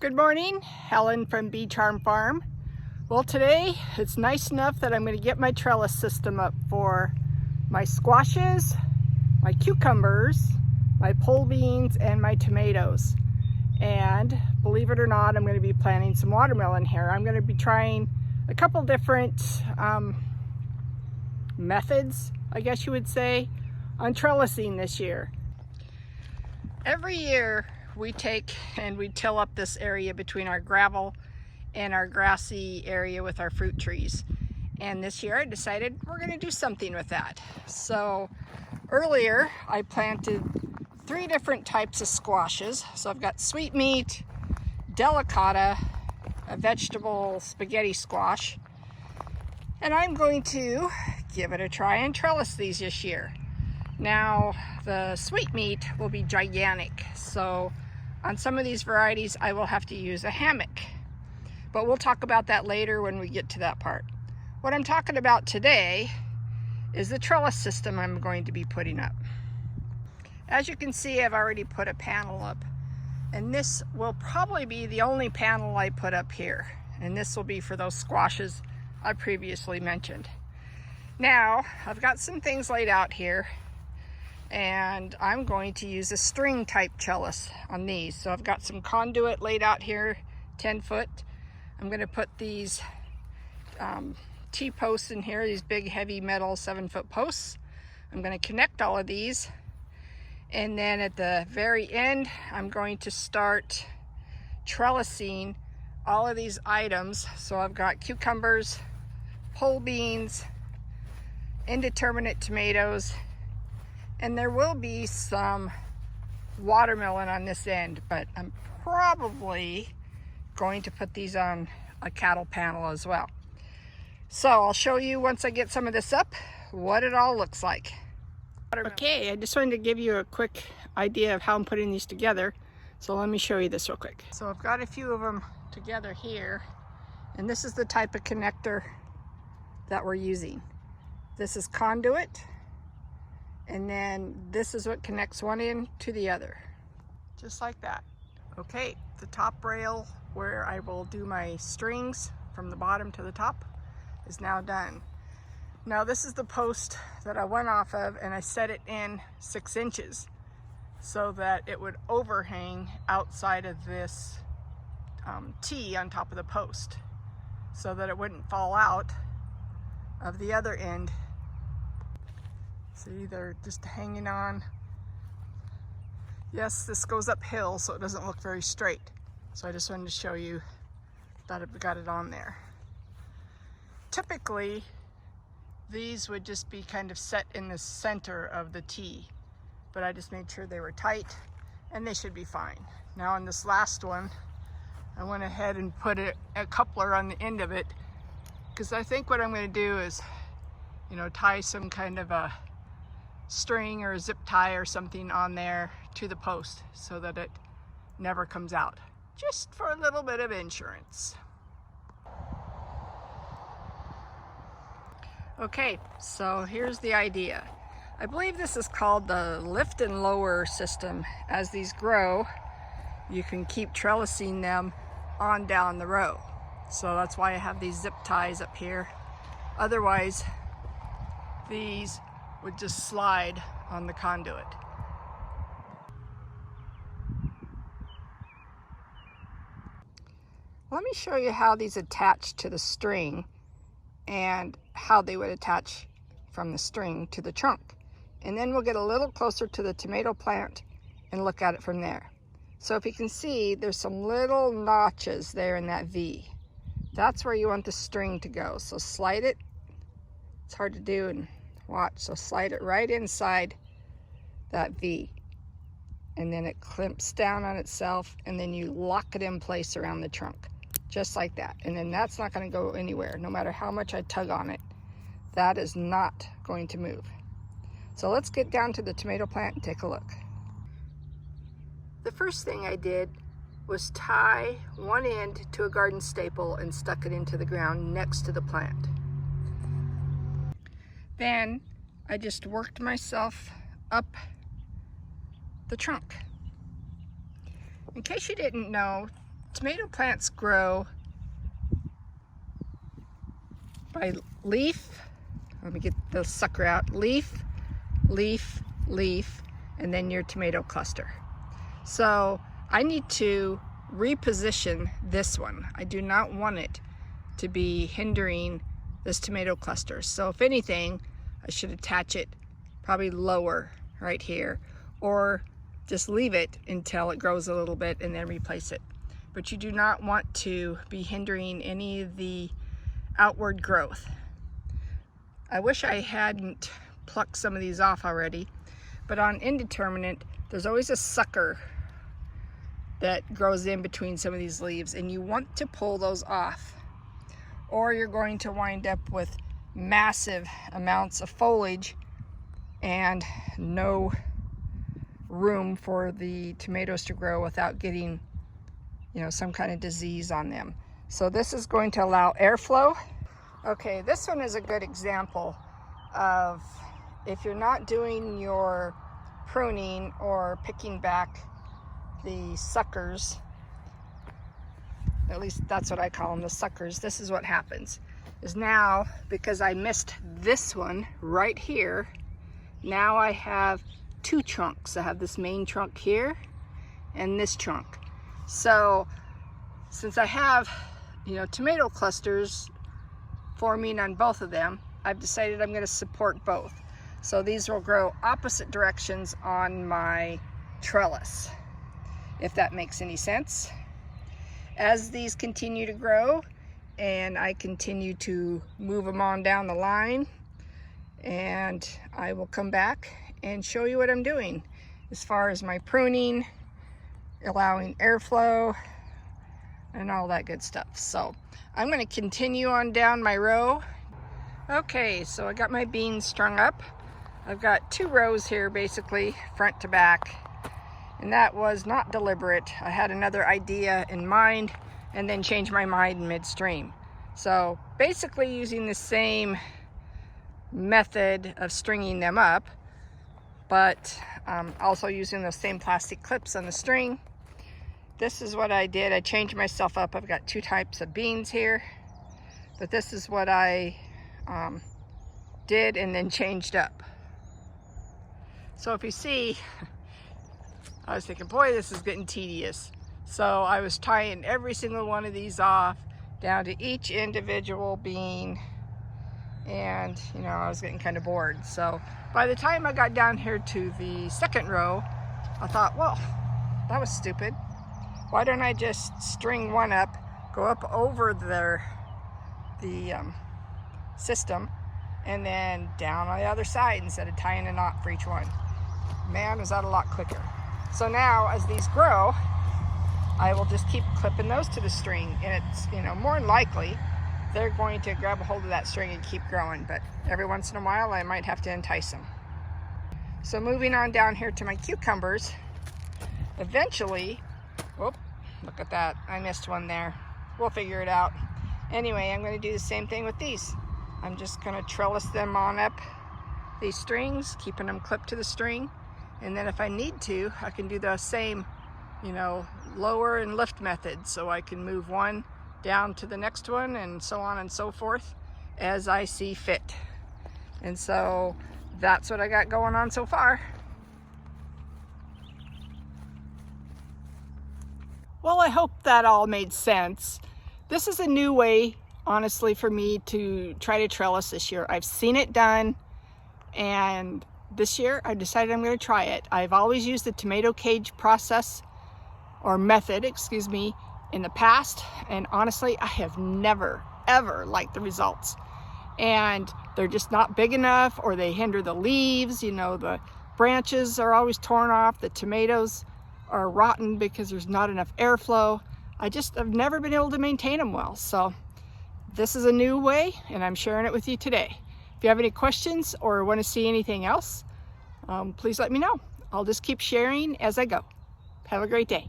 Good morning, Helen from Bee Charm Farm. Well, today it's nice enough that I'm going to get my trellis system up for my squashes, my cucumbers, my pole beans, and my tomatoes. And believe it or not, I'm going to be planting some watermelon here. I'm going to be trying a couple different methods, I guess you would say, on trellising this year. Every year we take and we till up this area between our gravel and our grassy area with our fruit trees. And this year I decided we're going to do something with that. So earlier I planted 3 different types of squashes. So I've got sweet meat, delicata, a vegetable spaghetti squash, and I'm going to give it a try and trellis these this year. Now the sweet meat will be gigantic, so on some of these varieties I will have to use a hammock, but we'll talk about that later when we get to that part. What I'm talking about today is the trellis system I'm going to be putting up. As you can see, I've already put a panel up, and this will probably be the only panel I put up here, and this will be for those squashes I previously mentioned. Now I've got some things laid out here, and I'm going to use a string type trellis on these. So I've got some conduit laid out here, 10 foot. I'm going to put these T-posts in here, these big heavy metal 7-foot posts. I'm going to connect all of these, and then at the very end I'm going to start trellising all of these items. So I've got cucumbers, pole beans, indeterminate tomatoes, and there will be some watermelon on this end, but I'm probably going to put these on a cattle panel as well. So I'll show you once I get some of this up what it all looks like. Okay, I just wanted to give you a quick idea of how I'm putting these together. So let me show you this real quick. So I've got a few of them together here, and this is the type of connector that we're using. This is conduit, and then this is what connects one end to the other, just like that. Okay, the top rail where I will do my strings from the bottom to the top is now done. Now this is the post that I went off of, and I set it in 6 inches so that it would overhang outside of this T on top of the post, so that it wouldn't fall out of the other end. See, they're just hanging on. Yes, this goes uphill, so it doesn't look very straight. So I just wanted to show you that I've got it on there. Typically, these would just be kind of set in the center of the T, but I just made sure they were tight, and they should be fine. Now on this last one, I went ahead and put a coupler on the end of it, because I think what I'm going to do is, you know, tie some kind of a string or a zip tie or something on there to the post so that it never comes out, just for a little bit of insurance. Okay, so here's the idea. I believe this is called the lift and lower system. As these grow, you can keep trellising them on down the row. So that's why I have these zip ties up here. Otherwise, these would just slide on the conduit. Let me show you how these attach to the string and how they would attach from the string to the trunk. And then we'll get a little closer to the tomato plant and look at it from there. So if you can see, there's some little notches there in that V. That's where you want the string to go. So slide it. It's hard to do and watch. So slide it right inside that V, and then it clamps down on itself, and then you lock it in place around the trunk, just like that. And then that's not going to go anywhere. No matter how much I tug on it, that is not going to move. So let's get down to the tomato plant and take a look. The first thing I did was tie one end to a garden staple and stuck it into the ground next to the plant. Then I just worked myself up the trunk. In case you didn't know, tomato plants grow by leaf. Let me get the sucker out. Leaf, leaf, leaf, and then your tomato cluster. So I need to reposition this one. I do not want it to be hindering this tomato cluster. So if anything, I should attach it probably lower right here, or just leave it until it grows a little bit and then replace it. But you do not want to be hindering any of the outward growth. I wish I hadn't plucked some of these off already, but on indeterminate, there's always a sucker that grows in between some of these leaves, and you want to pull those off, or you're going to wind up with massive amounts of foliage and no room for the tomatoes to grow without getting, you know, some kind of disease on them. So this is going to allow airflow. Okay, this one is a good example of if you're not doing your pruning or picking back the suckers, at least that's what I call them, the suckers. This is what happens, is now, because I missed this one right here, now I have two trunks. I have this main trunk here and this trunk. So since I have, you know, tomato clusters forming on both of them, I've decided I'm going to support both. So these will grow opposite directions on my trellis, if that makes any sense. As these continue to grow and I continue to move them on down the line, and I will come back and show you what I'm doing as far as my pruning, allowing airflow, and all that good stuff. So I'm going to continue on down my row. Okay, so I got my beans strung up. I've got two rows here, basically front to back, and that was not deliberate. I had another idea in mind and then changed my mind midstream. So basically using the same method of stringing them up, but also using those same plastic clips on the string. This is what I did. I changed myself up. I've got two types of beans here, but this is what I did and then changed up. So if you see, I was thinking, boy, this is getting tedious. So I was tying every single one of these off down to each individual bean, and you know, I was getting kind of bored. So by the time I got down here to the second row, I thought, well, that was stupid. Why don't I just string one up, go up over the system, and then down on the other side instead of tying a knot for each one. Man, was that a lot quicker. So now as these grow, I will just keep clipping those to the string, and it's, you know, more than likely they're going to grab a hold of that string and keep growing, but every once in a while I might have to entice them. So moving on down here to my cucumbers, eventually, whoop, look at that, I missed one there. We'll figure it out. Anyway, I'm going to do the same thing with these. I'm just going to trellis them on up these strings, keeping them clipped to the string, and then if I need to, I can do the same, you know, lower and lift method, so I can move one down to the next one and so on and so forth as I see fit. And so that's what I got going on so far. Well, I hope that all made sense. This is a new way, honestly, for me to try to trellis this year. I've seen it done, and this year I decided I'm going to try it. I've always used the tomato cage process, or method, excuse me, in the past, and honestly, I have never, ever liked the results. And they're just not big enough, or they hinder the leaves, you know, the branches are always torn off, the tomatoes are rotten because there's not enough airflow. I've never been able to maintain them well. So this is a new way, and I'm sharing it with you today. If you have any questions or want to see anything else, please let me know. I'll just keep sharing as I go. Have a great day.